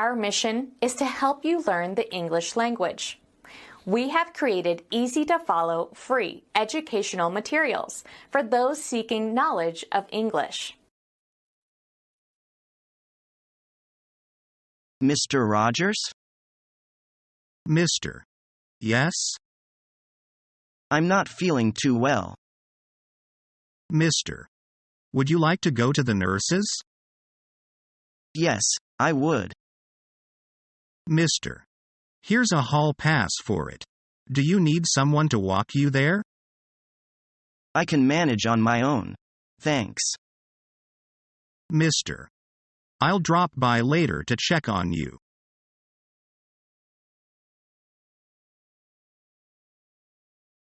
Our mission is to help you learn the English language. We have created easy-to-follow, free educational materials for those seeking knowledge of English. Mr. Rogers? Mr. Yes? I'm not feeling too well. Mr. Would you like to go to the nurses? Yes, I would. Mr. Here's a hall pass for it. Do you need someone to walk you there? I can manage on my own. Thanks. Mr. I'll drop by later to check on you.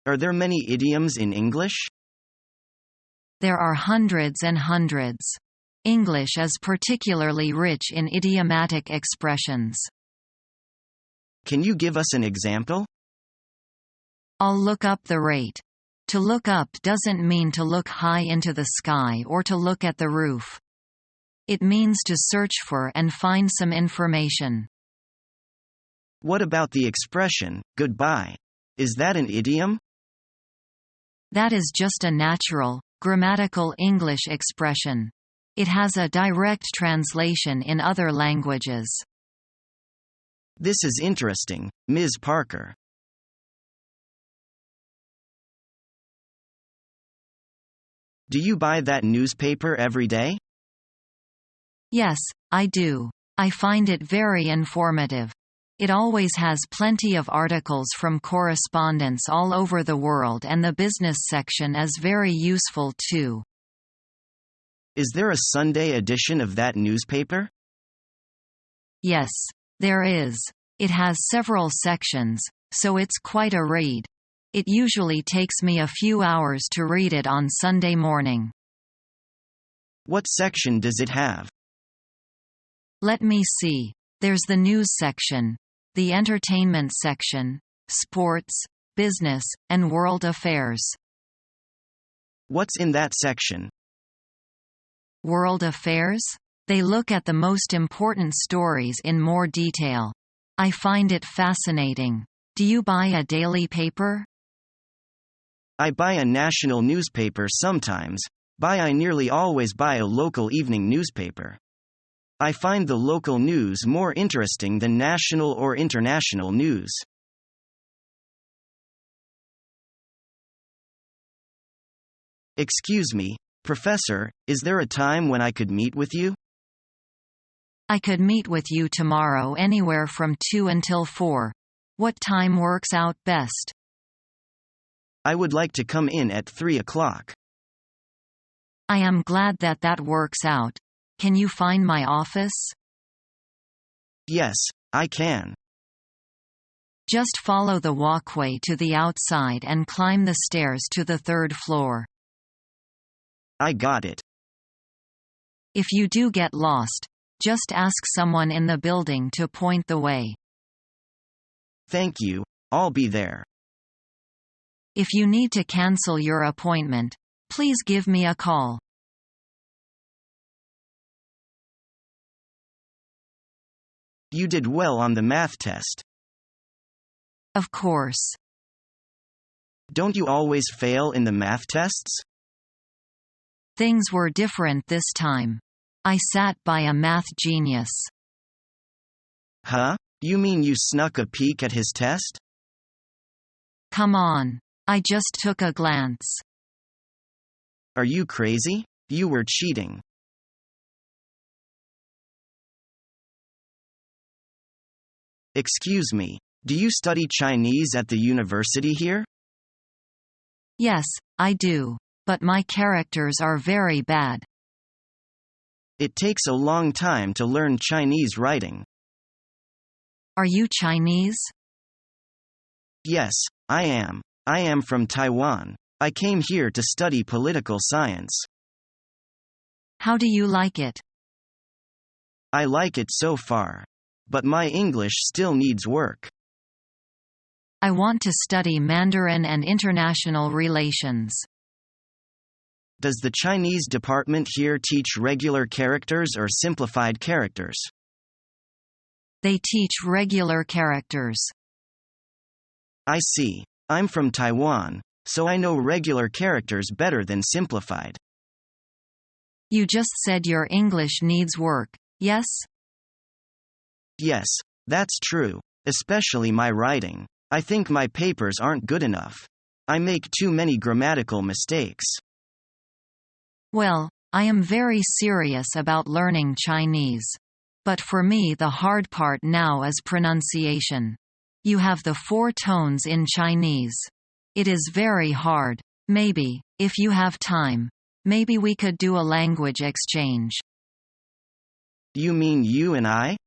Are there many idioms in English? There are hundreds and hundreds. English is particularly rich in idiomatic expressions. Can you give us an example? I'll look up the rate. To look up doesn't mean to look high into the sky or to look at the roof. It means to search for and find some information. What about the expression, goodbye? Is that an idiom? That is just a natural, grammatical English expression. It has a direct translation in other languages. This is interesting, Ms. Parker. Do you buy that newspaper every day? Yes, I do. I find it very informative. It always has plenty of articles from correspondents all over the world, and the business section is very useful too. Is there a Sunday edition of that newspaper? Yes, there is. It has several sections, so it's quite a read. It usually takes me a few hours to read it on Sunday morning. What section does it have? Let me see. There's the news section, the entertainment section, sports, business, and world affairs. What's in that section? World affairs? They look at the most important stories in more detail. I find it fascinating. Do you buy a daily paper? I buy a national newspaper sometimes, but I nearly always buy a local evening newspaper. I find the local news more interesting than national or international news. Excuse me, Professor, is there a time when I could meet with you? I could meet with you tomorrow anywhere from 2 until 4. What time works out best? I would like to come in at 3 o'clock. I am glad that that works out. Can you find my office? Yes, I can. Just follow the walkway to the outside and climb the stairs to the 3rd floor. I got it. If you do get lost, just ask someone in the building to point the way. Thank you, I'll be there. If you need to cancel your appointment, please give me a call. You did well on the math test. Of course. Don't you always fail in the math tests? Things were different this time. I sat by a math genius. Huh? You mean you snuck a peek at his test? Come on. I just took a glance. Are you crazy? You were cheating. Excuse me, do you study Chinese at the university here? Yes, I do. But my characters are very bad. It takes a long time to learn Chinese writing. Are you Chinese? Yes, I am. I am from Taiwan. I came here to study political science. How do you like it? I like it so far. But my English still needs work. I want to study Mandarin and international relations. Does the Chinese department here teach regular characters or simplified characters? They teach regular characters. I see. I'm from Taiwan, so I know regular characters better than simplified. You just said your English needs work, yes? Yes, that's true, especially my writing. I think my papers aren't good enough. I make too many grammatical mistakes. Well, I am very serious about learning Chinese. But for me the hard part now is pronunciation. You have the 4 tones in Chinese. It is very hard. Maybe, if you have time, maybe we could do a language exchange. You mean you and I?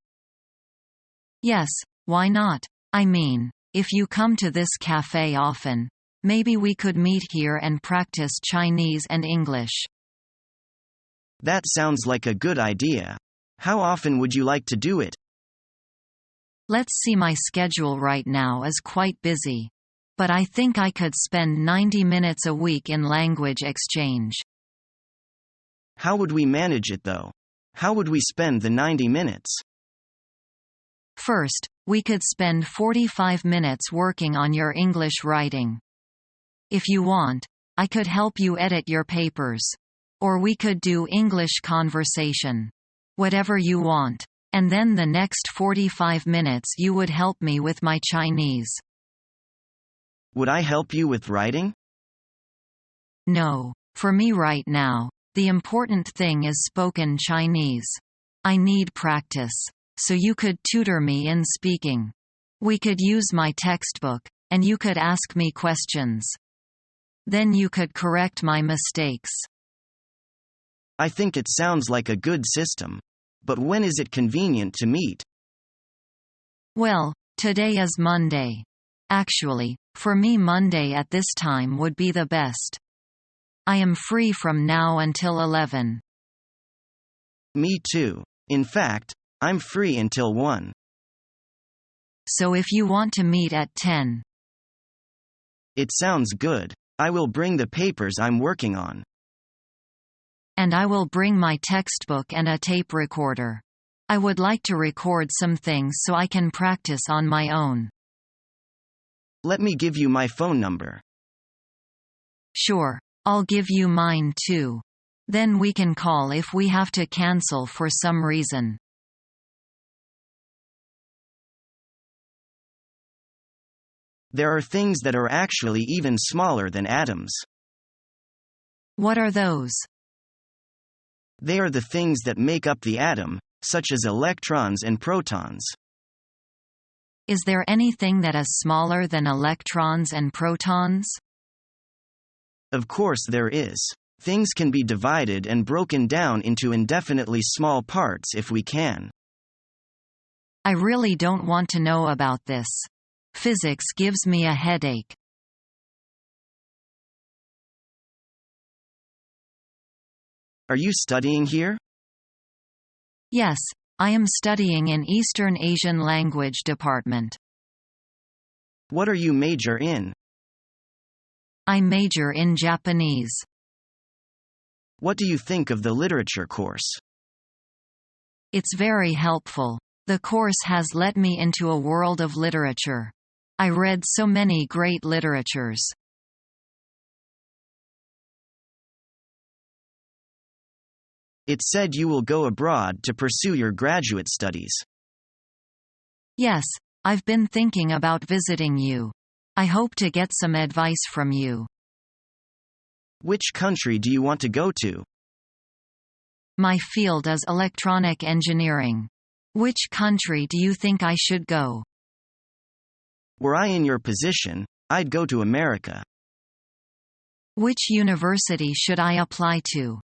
Yes, why not? I mean, if you come to this cafe often, maybe we could meet here and practice Chinese and English. That sounds like a good idea. How often would you like to do it? Let's see, my schedule right now is quite busy. But I think I could spend 90 minutes a week in language exchange. How would we manage it though? How would we spend the 90 minutes? First, we could spend 45 minutes working on your English writing. If you want, I could help you edit your papers. Or we could do English conversation. Whatever you want. And then the next 45 minutes you would help me with my Chinese. Would I help you with writing? No. For me right now, the important thing is spoken Chinese. I need practice. So you could tutor me in speaking. We could use my textbook, and you could ask me questions. Then you could correct my mistakes. I think it sounds like a good system. But when is it convenient to meet? Well, today is Monday. Actually, for me Monday at this time would be the best. I am free from now until 11. Me too. In fact, I'm free until 1. So if you want to meet at 10. It sounds good. I will bring the papers I'm working on. And I will bring my textbook and a tape recorder. I would like to record some things so I can practice on my own. Let me give you my phone number. Sure, I'll give you mine too. Then we can call if we have to cancel for some reason. There are things that are actually even smaller than atoms. What are those? They are the things that make up the atom, such as electrons and protons. Is there anything that is smaller than electrons and protons? Of course there is. Things can be divided and broken down into indefinitely small parts if we can. I really don't want to know about this. Physics gives me a headache. Are you studying here? Yes, I am studying in Eastern Asian Language Department. What are you major in? I major in Japanese. What do you think of the literature course? It's very helpful. The course has let me into a world of literature. I read so many great literatures. It said you will go abroad to pursue your graduate studies. Yes, I've been thinking about visiting you. I hope to get some advice from you. Which country do you want to go to? My field is electronic engineering. Which country do you think I should go? Were I in your position, I'd go to America. Which university should I apply to?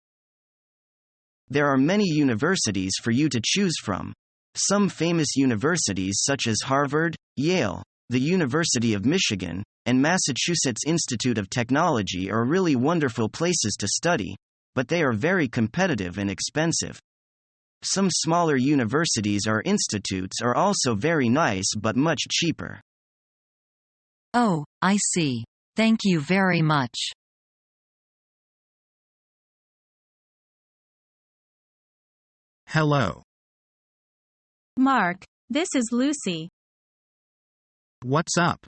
There are many universities for you to choose from. Some famous universities such as Harvard, Yale, the University of Michigan, and Massachusetts Institute of Technology are really wonderful places to study, but they are very competitive and expensive. Some smaller universities or institutes are also very nice but much cheaper. Oh, I see. Thank you very much. Hello. Mark, This is Lucy. What's up?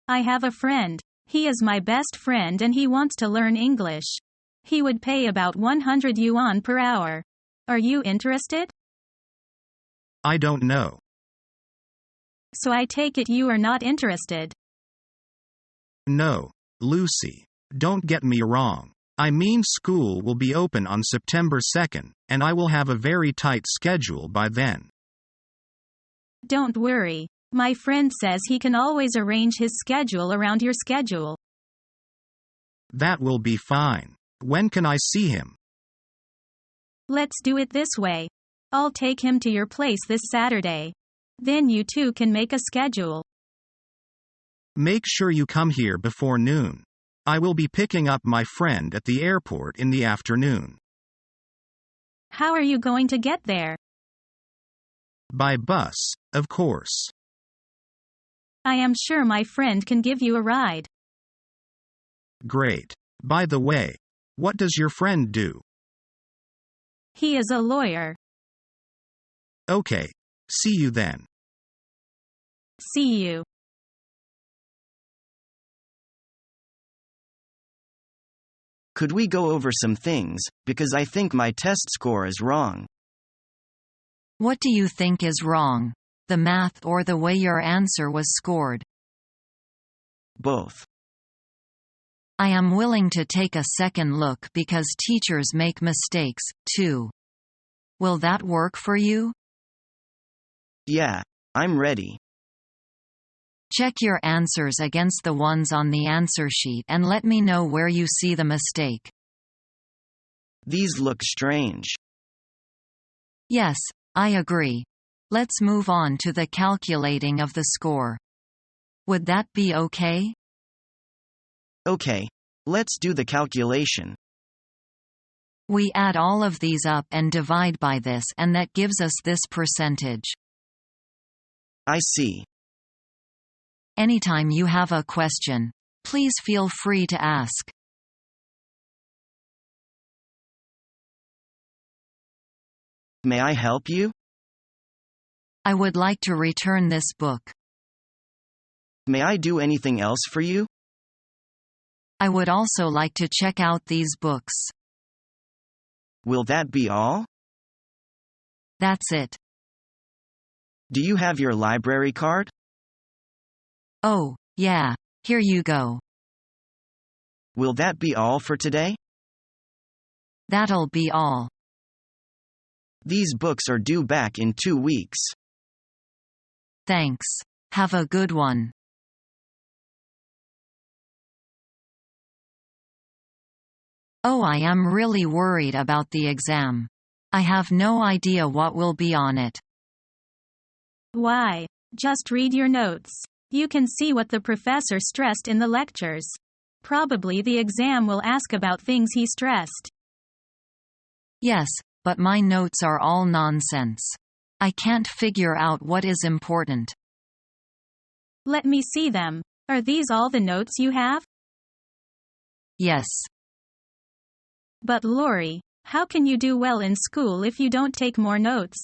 I have a friend. He is my best friend and he wants to learn English. He would pay about 100 yuan per hour. Are you interested? I don't know. So I take it you are not interested. No, Lucy. Don't get me wrong. I mean, school will be open on September 2nd, and I will have a very tight schedule by then. Don't worry. My friend says he can always arrange his schedule around your schedule. That will be fine. When can I see him? Let's do it this way. I'll take him to your place this Saturday. Then you two can make a schedule. Make sure you come here before noon. I will be picking up my friend at the airport in the afternoon. How are you going to get there? By bus, of course. I am sure my friend can give you a ride. Great. By the way, what does your friend do? He is a lawyer. Okay. See you then. See you. Could we go over some things, because I think my test score is wrong. What do you think is wrong? The math or the way your answer was scored? Both. I am willing to take a second look because teachers make mistakes, too. Will that work for you? Yeah, I'm ready. Check your answers against the ones on the answer sheet and let me know where you see the mistake. These look strange. Yes, I agree. Let's move on to the calculating of the score. Would that be okay? Okay, let's do the calculation. We add all of these up and divide by this, and that gives us this percentage. I see. Anytime you have a question, please feel free to ask. May I help you? I would like to return this book. May I do anything else for you? I would also like to check out these books. Will that be all? That's it. Do you have your library card? Oh, yeah, here you go. Will that be all for today? That'll be all. These books are due back in 2 weeks. Thanks. Have a good one. Oh, I am really worried about the exam. I have no idea what will be on it. Why? Just read your notes. You can see what the professor stressed in the lectures. Probably the exam will ask about things he stressed. Yes, but my notes are all nonsense. I can't figure out what is important. Let me see them. Are these all the notes you have? Yes. But Lori, how can you do well in school if you don't take more notes?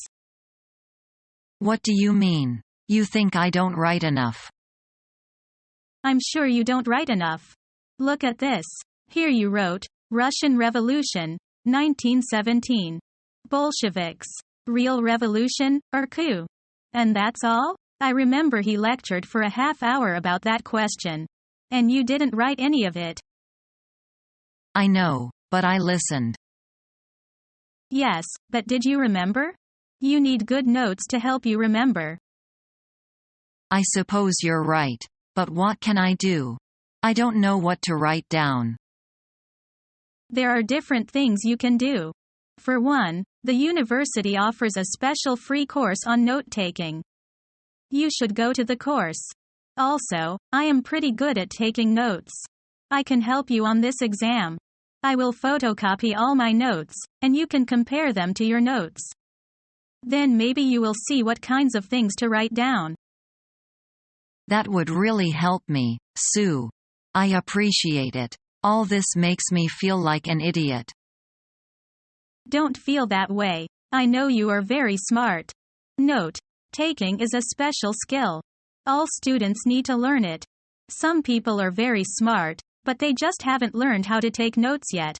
What do you mean? You think I don't write enough? I'm sure you don't write enough. Look at this. Here you wrote, Russian Revolution, 1917. Bolsheviks. Real revolution, or coup? And that's all? I remember he lectured for a half hour about that question. And you didn't write any of it. I know, but I listened. Yes, but did you remember? You need good notes to help you remember. I suppose you're right. But what can I do? I don't know what to write down. There are different things you can do. For one, the university offers a special free course on note-taking. You should go to the course. Also, I am pretty good at taking notes. I can help you on this exam. I will photocopy all my notes, and you can compare them to your notes. Then maybe you will see what kinds of things to write down. That would really help me, Sue. I appreciate it. All this makes me feel like an idiot. Don't feel that way. I know you are very smart. Note taking is a special skill. All students need to learn it. Some people are very smart, but they just haven't learned how to take notes yet.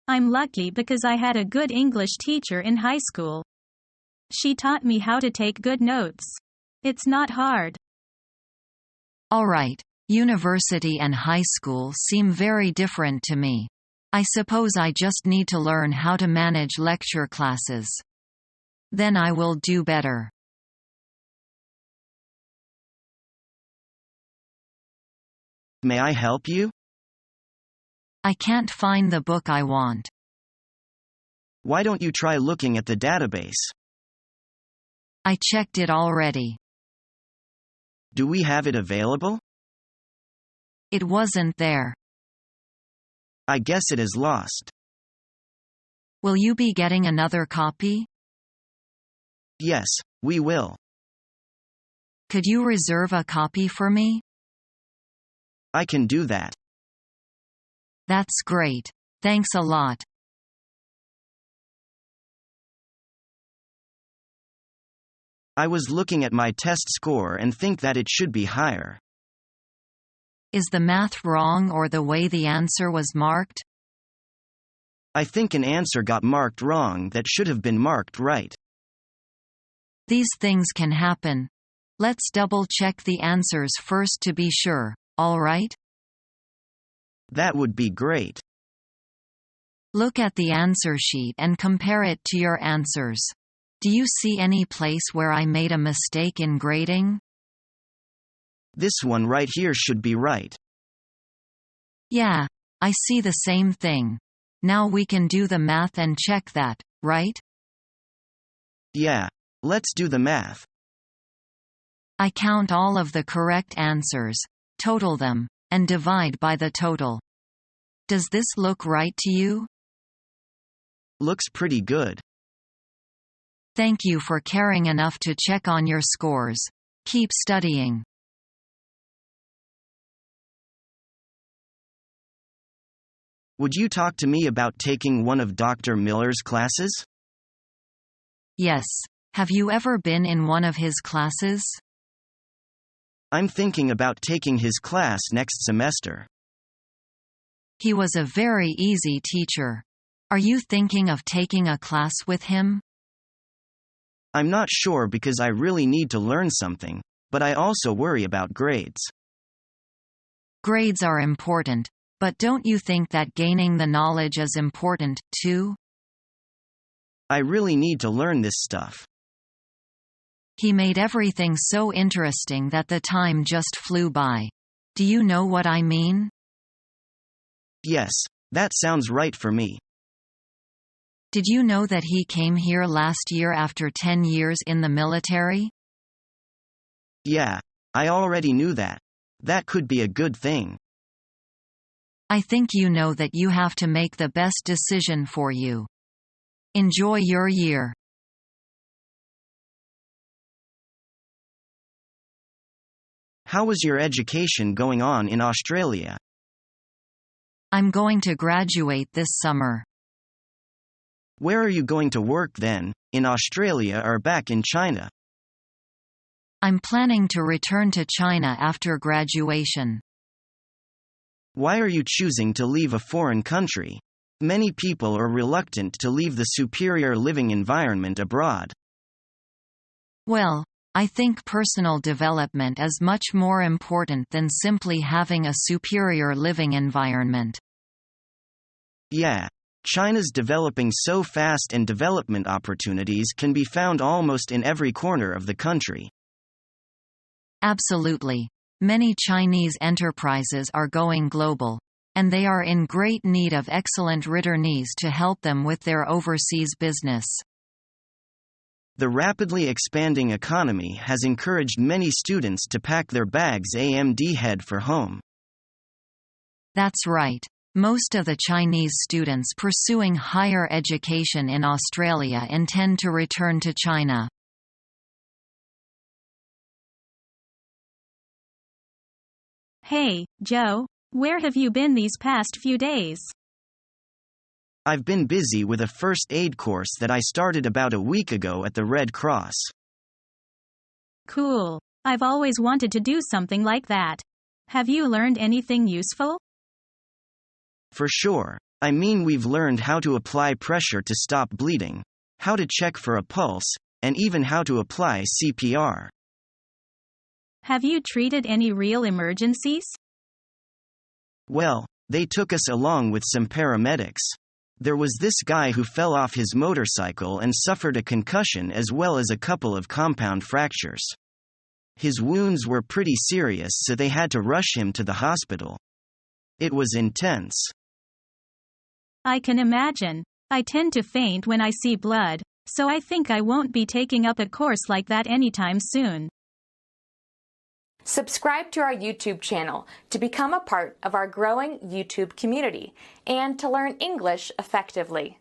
I'm lucky because I had a good English teacher in high school. She taught me how to take good notes. It's not hard. All right. University and high school seem very different to me. I suppose I just need to learn how to manage lecture classes. Then I will do better. May I help you? I can't find the book I want. Why don't you try looking at the database? I checked it already. Do we have it available? It wasn't there. I guess it is lost. Will you be getting another copy? Yes, we will. Could you reserve a copy for me? I can do that. That's great. Thanks a lot. I was looking at my test score and think that it should be higher. Is the math wrong or the way the answer was marked? I think an answer got marked wrong that should have been marked right. These things can happen. Let's double-check the answers first to be sure, all right? That would be great. Look at the answer sheet and compare it to your answers. Do you see any place where I made a mistake in grading? This one right here should be right. Yeah, I see the same thing. Now we can do the math and check that, right? Yeah, let's do the math. I count all of the correct answers, total them, and divide by the total. Does this look right to you? Looks pretty good. Thank you for caring enough to check on your scores. Keep studying. Would you talk to me about taking one of Dr. Miller's classes? Yes. Have you ever been in one of his classes? I'm thinking about taking his class next semester. He was a very easy teacher. Are you thinking of taking a class with him? I'm not sure because I really need to learn something, but I also worry about grades. Grades are important, but don't you think that gaining the knowledge is important, too? I really need to learn this stuff. He made everything so interesting that the time just flew by. Do you know what I mean? Yes, that sounds right for me. Did you know that he came here last year after 10 years in the military? Yeah, I already knew that. That could be a good thing. I think you know that you have to make the best decision for you. Enjoy your year. How was your education going on in Australia? I'm going to graduate this summer. Where are you going to work then, in Australia or back in China? I'm planning to return to China after graduation. Why are you choosing to leave a foreign country? Many people are reluctant to leave the superior living environment abroad. Well, I think personal development is much more important than simply having a superior living environment. Yeah, China's developing so fast and development opportunities can be found almost in every corner of the country. Absolutely. Many Chinese enterprises are going global, and they are in great need of excellent returnees to help them with their overseas business. The rapidly expanding economy has encouraged many students to pack their bags and head for home. That's right. Most of the Chinese students pursuing higher education in Australia intend to return to China. Hey, Joe, where have you been these past few days? I've been busy with a first aid course that I started about a week ago at the Red Cross. Cool. I've always wanted to do something like that. Have you learned anything useful? For sure. I mean, we've learned how to apply pressure to stop bleeding, how to check for a pulse, and even how to apply CPR. Have you treated any real emergencies? Well, they took us along with some paramedics. There was this guy who fell off his motorcycle and suffered a concussion as well as a couple of compound fractures. His wounds were pretty serious, so they had to rush him to the hospital. It was intense. I can imagine. I tend to faint when I see blood, so I think I won't be taking up a course like that anytime soon. Subscribe to our YouTube channel to become a part of our growing YouTube community and to learn English effectively.